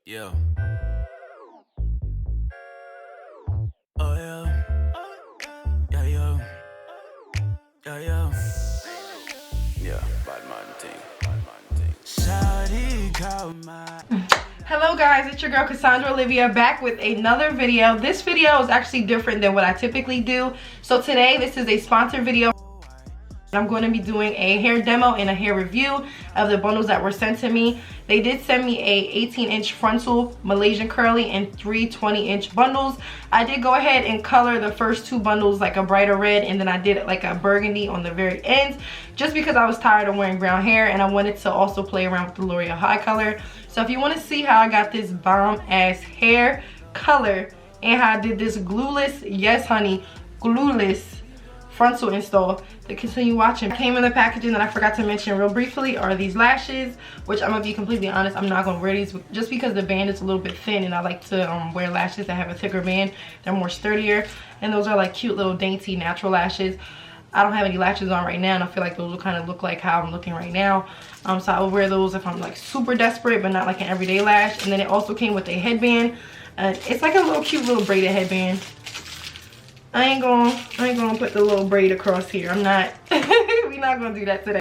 Yeah. Oh yeah. Yeah, yeah. Yeah, yeah. Yeah, bad man thing. Shawty call my... Hello guys, it's your girl Cassandra Olivia back with another video. This video is actually different than what I typically do. So today this is a sponsored video. I'm going to be doing a hair demo and a hair review of the bundles that were sent to me. They did send me a 18-inch frontal Malaysian Curly and 3 20-inch bundles. I did go ahead and color the first 2 bundles like a brighter red, and then I did like a burgundy on the very ends just because I was tired of wearing brown hair and I wanted to also play around with the L'Oreal High Color. So if you want to see how I got this bomb ass hair color and how I did this glueless, yes honey, glueless frontal install, to continue watching. Came in the packaging that I forgot to mention real briefly are these lashes, which I'm gonna be completely honest, I'm not gonna wear these just because the band is a little bit thin and I like to wear lashes that have a thicker band. They're more sturdier, and those are like cute little dainty natural lashes. I don't have any lashes on right now, and I feel like those will kind of look like how I'm looking right now. So I will wear those if I'm like super desperate, but not like an everyday lash. And then it also came with a headband. It's like a little cute little braided headband. I ain't gonna put the little braid across here. I'm not. We're not gonna do that today.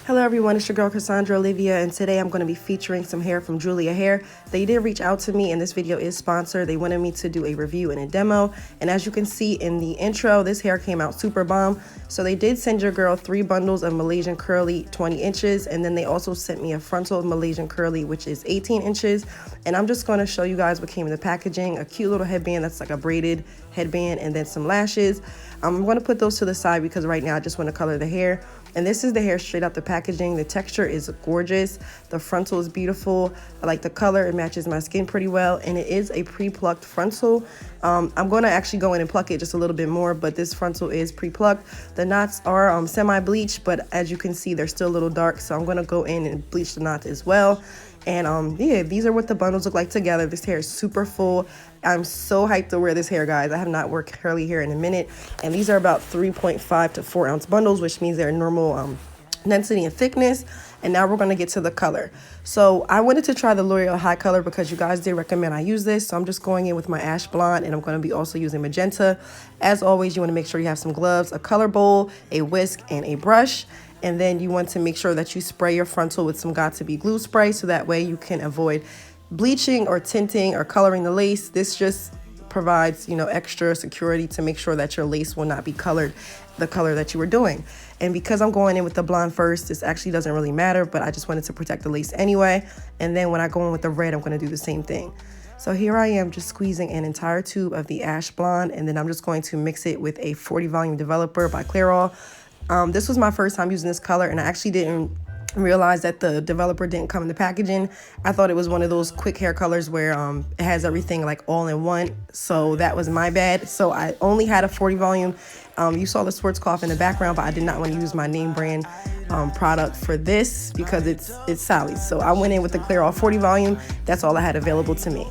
Hello everyone, it's your girl Cassandra Olivia, and today I'm going to be featuring some hair from Julia Hair. They did reach out to me, and this video is sponsored. They wanted me to do a review and a demo, and as you can see in the intro, this hair came out super bomb. So they did send your girl 3 bundles of Malaysian Curly 20 inches, and then they also sent me a frontal Malaysian Curly, which is 18 inches. And I'm just going to show you guys what came in the packaging. A cute little headband that's like a braided headband, and then some lashes. I'm going to put those to the side because right now I just want to color the hair. And this is the hair straight out the packaging. The texture is gorgeous. The frontal is beautiful. I like the color. It matches my skin pretty well. And it is a pre-plucked frontal. I'm going to actually go in and pluck it just a little bit more, but this frontal is pre-plucked. The knots are semi-bleached, but as you can see, they're still a little dark. So I'm going to go in and bleach the knots as well. And yeah, these are what the bundles look like together. This hair is super full. I'm so hyped to wear this hair, guys. I have not worn curly hair in a minute. And these are about 3.5 to 4 ounce bundles, which means they're normal density and thickness. And now we're going to get to the color. So I wanted to try the L'Oreal High Color because you guys did recommend I use this. So I'm just going in with my ash blonde, and I'm going to be also using magenta. As always, you want to make sure you have some gloves, a color bowl, a whisk, and a brush. And then you want to make sure that you spray your frontal with some Got2b glue spray, so that way you can avoid bleaching or tinting or coloring the lace. This just provides, you know, extra security to make sure that your lace will not be colored the color that you were doing. And because I'm going in with the blonde first, this actually doesn't really matter, but I just wanted to protect the lace anyway. And then when I go in with the red, I'm going to do the same thing. So here I am just squeezing an entire tube of the ash blonde, and then I'm just going to mix it with a 40 volume developer by Clairol. This was my first time using this color, and I actually didn't realize that the developer didn't come in the packaging. I thought it was one of those quick hair colors where it has everything like all in one. So that was my bad. So I only had a 40 volume. You saw the Schwarzkopf in the background, but I did not want to use my name brand product for this because it's Sally's. So I went in with the Clairol 40 volume. That's all I had available to me.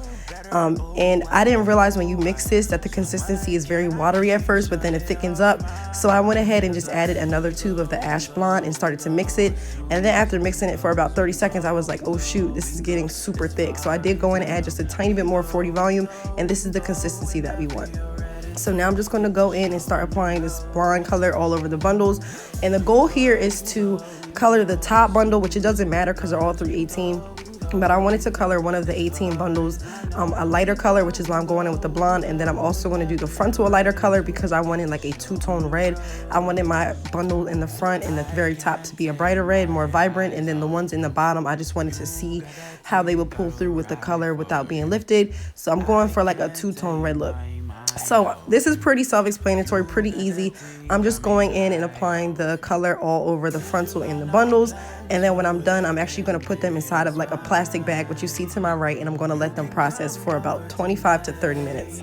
And I didn't realize when you mix this that the consistency is very watery at first, but then it thickens up. So I went ahead and just added another tube of the ash blonde and started to mix it. And then after mixing it for about 30 seconds, I was like, oh shoot, this is getting super thick. So I did go in and add just a tiny bit more 40 volume, and this is the consistency that we want. So now I'm just going to go in and start applying this blonde color all over the bundles. And the goal here is to color the top bundle, which it doesn't matter because they're all 318. But I wanted to color one of the 18 bundles a lighter color, which is why I'm going in with the blonde. And then I'm also going to do the frontal a lighter color because I wanted like a 2-tone red. I wanted my bundle in the front and the very top to be a brighter red, more vibrant. And then the ones in the bottom, I just wanted to see how they would pull through with the color without being lifted. So I'm going for like a 2-tone red look. So this is pretty self-explanatory, pretty easy. I'm just going in and applying the color all over the frontal and the bundles. And then when I'm done, I'm actually going to put them inside of like a plastic bag, which you see to my right, and I'm going to let them process for about 25 to 30 minutes.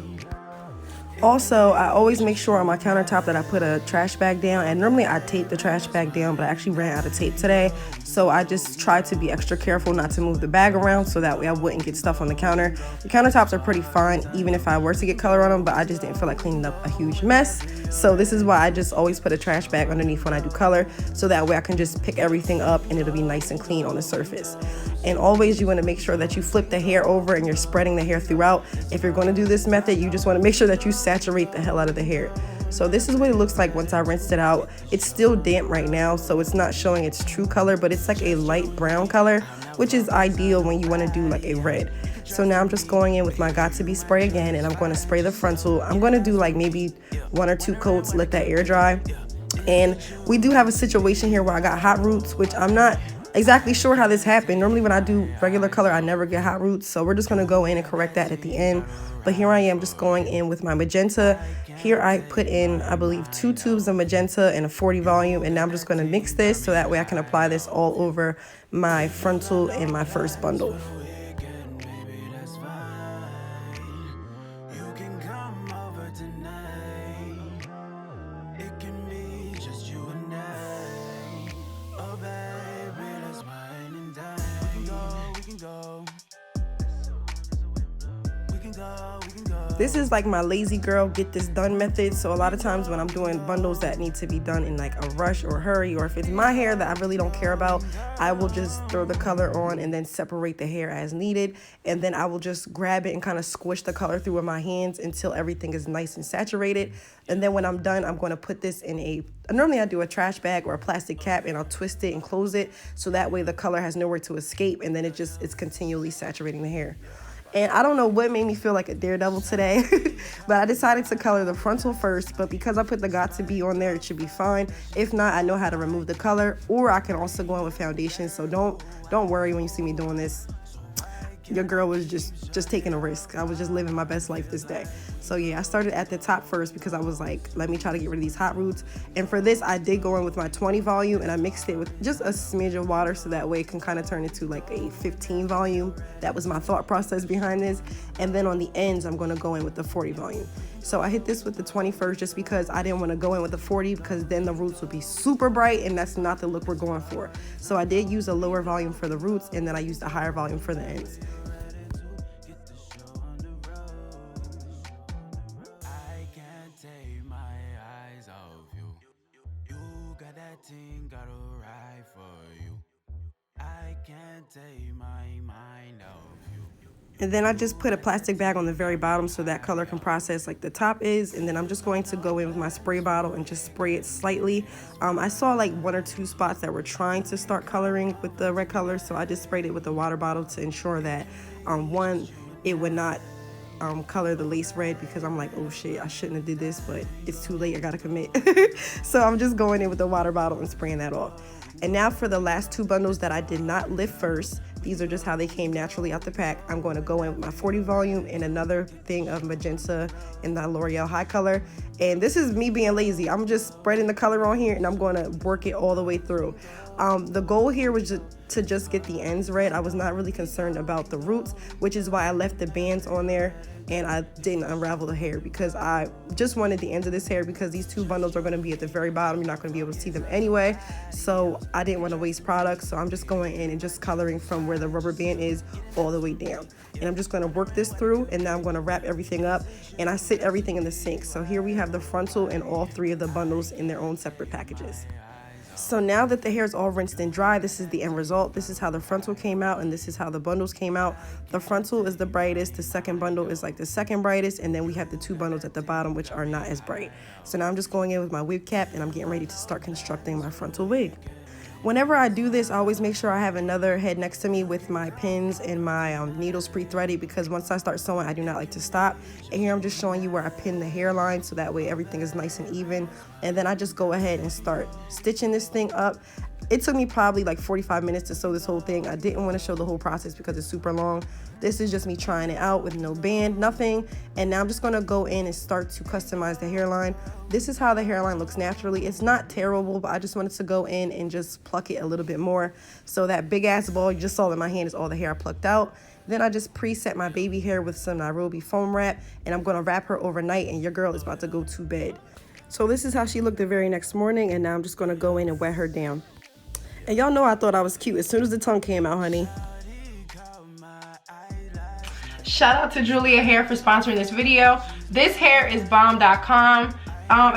Also, I always make sure on my countertop that I put a trash bag down, and normally I tape the trash bag down, but I actually ran out of tape today. So I just try to be extra careful not to move the bag around so that way I wouldn't get stuff on the counter. The countertops are pretty fine, even if I were to get color on them, but I just didn't feel like cleaning up a huge mess. So this is why I just always put a trash bag underneath when I do color, so that way I can just pick everything up and it'll be nice and clean on the surface. And always you want to make sure that you flip the hair over and you're spreading the hair throughout. If you're going to do this method, you just want to make sure that you saturate the hell out of the hair. So this is what it looks like once I rinsed it out. It's still damp right now, so it's not showing its true color, but it's like a light brown color, which is ideal when you want to do like a red. So now I'm just going in with my Got2b spray again, and I'm going to spray the frontal. I'm going to do like maybe 1 or 2 coats, let that air dry. And we do have a situation here where I got hot roots, which I'm not exactly sure how this happened. Normally when I do regular color, I never get hot roots, so we're just going to go in and correct that at the end. But here I am just going in with my magenta. Here I put in, I believe, 2 tubes of magenta and a 40 volume, and now I'm just going to mix this so that way I can apply this all over my frontal and my first bundle. This is like my lazy girl get this done method. So a lot of times when I'm doing bundles that need to be done in like a rush or hurry, or if it's my hair that I really don't care about, I will just throw the color on and then separate the hair as needed. And then I will just grab it and kind of squish the color through with my hands until everything is nice and saturated. And then when I'm done, I'm going to put this in normally I do a trash bag or a plastic cap, and I'll twist it and close it so that way the color has nowhere to escape, and then it's continually saturating the hair. And I don't know what made me feel like a daredevil today, but I decided to color the frontal first. But because I put the Got2b on there, it should be fine. If not, I know how to remove the color, or I can also go in with foundation. So don't worry when you see me doing this. Your girl was just taking a risk. I was just living my best life this day. So yeah, I started at the top first because I was like, let me try to get rid of these hot roots. And for this, I did go in with my 20 volume, and I mixed it with just a smidge of water so that way it can kind of turn into like a 15 volume. That was my thought process behind this. And then on the ends, I'm going to go in with the 40 volume. So I hit this with the 20 first just because I didn't want to go in with the 40 because then the roots would be super bright, and that's not the look we're going for. So I did use a lower volume for the roots, and then I used a higher volume for the ends. And then I just put a plastic bag on the very bottom so that color can process like the top is. And then I'm just going to go in with my spray bottle and just spray it slightly. I saw like 1 or 2 spots that were trying to start coloring with the red color, so I just sprayed it with the water bottle to ensure that one, it would not color the lace red, because I'm like, oh shit, I shouldn't have did this, but it's too late, I gotta commit. So I'm just going in with the water bottle and spraying that off. And now for the last 2 bundles that I did not lift first, these are just how they came naturally out the pack. I'm going to go in with my 40 volume and another thing of magenta in the L'Oreal high color. And this is me being lazy. I'm just spreading the color on here, and I'm going to work it all the way through. The goal here was to just get the ends red. I was not really concerned about the roots, which is why I left the bands on there and I didn't unravel the hair, because I just wanted the ends of this hair, because these 2 bundles are going to be at the very bottom. You're not going to be able to see them anyway, so I didn't want to waste product. So I'm just going in and just coloring from where the rubber band is all the way down, and I'm just going to work this through. And now I'm going to wrap everything up, and I sit everything in the sink. So here we have the frontal and all 3 of the bundles in their own separate packages. So now that the hair is all rinsed and dry, this is the end result. This is how the frontal came out, and this is how the bundles came out. The frontal is the brightest, the second bundle is like the second brightest, and then we have the 2 bundles at the bottom which are not as bright. So now I'm just going in with my wig cap, and I'm getting ready to start constructing my frontal wig. Whenever I do this, I always make sure I have another head next to me with my pins and my needles pre-threaded, because once I start sewing, I do not like to stop. And here I'm just showing you where I pin the hairline so that way everything is nice and even. And then I just go ahead and start stitching this thing up. It took me probably like 45 minutes to sew this whole thing. I didn't want to show the whole process because it's super long. This is just me trying it out with no band, nothing. And now I'm just going to go in and start to customize the hairline. This is how the hairline looks naturally. It's not terrible, but I just wanted to go in and just pluck it a little bit more. So that big ass ball you just saw in my hand is all the hair I plucked out. Then I just preset my baby hair with some Nairobi foam wrap, and I'm going to wrap her overnight, and your girl is about to go to bed. So this is how she looked the very next morning, and now I'm just going to go in and wet her down. And y'all know I thought I was cute as soon as the tongue came out, honey. Shout out to Julia Hair for sponsoring this video. This hair is bomb.com.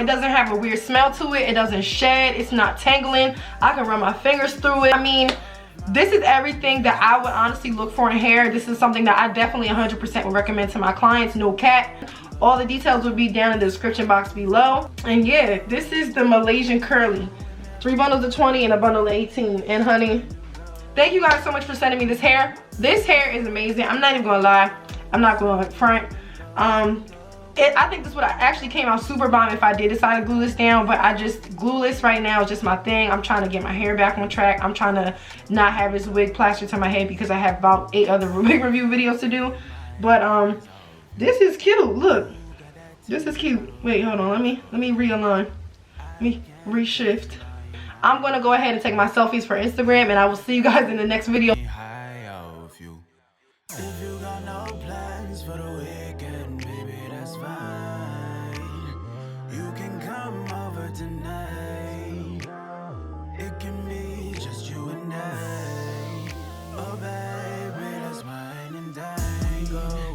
It doesn't have a weird smell to it. It doesn't shed. It's not tangling. I can run my fingers through it. I mean, this is everything that I would honestly look for in hair. This is something that I definitely 100% would recommend to my clients. No cap. All the details will be down in the description box below. And yeah, this is the Malaysian Curly. 3 bundles of 20 and a bundle of 18. And honey, thank you guys so much for sending me this hair. This hair is amazing. I'm not even gonna lie. I'm not gonna front. I think this would actually came out super bomb if I did decide to glue this down, but glueless right now is just my thing. I'm trying to get my hair back on track. I'm trying to not have this wig plastered to my head because I have about 8 other wig review videos to do. But this is cute. Look, this is cute. Wait, hold on. Let me realign. Let me reshift. I'm gonna go ahead and take my selfies for Instagram, and I will see you guys in the next video. If you got no plans for the weekend, baby, that's fine. You can come over tonight. It can be just you and I. Oh, baby, that's mine and dine.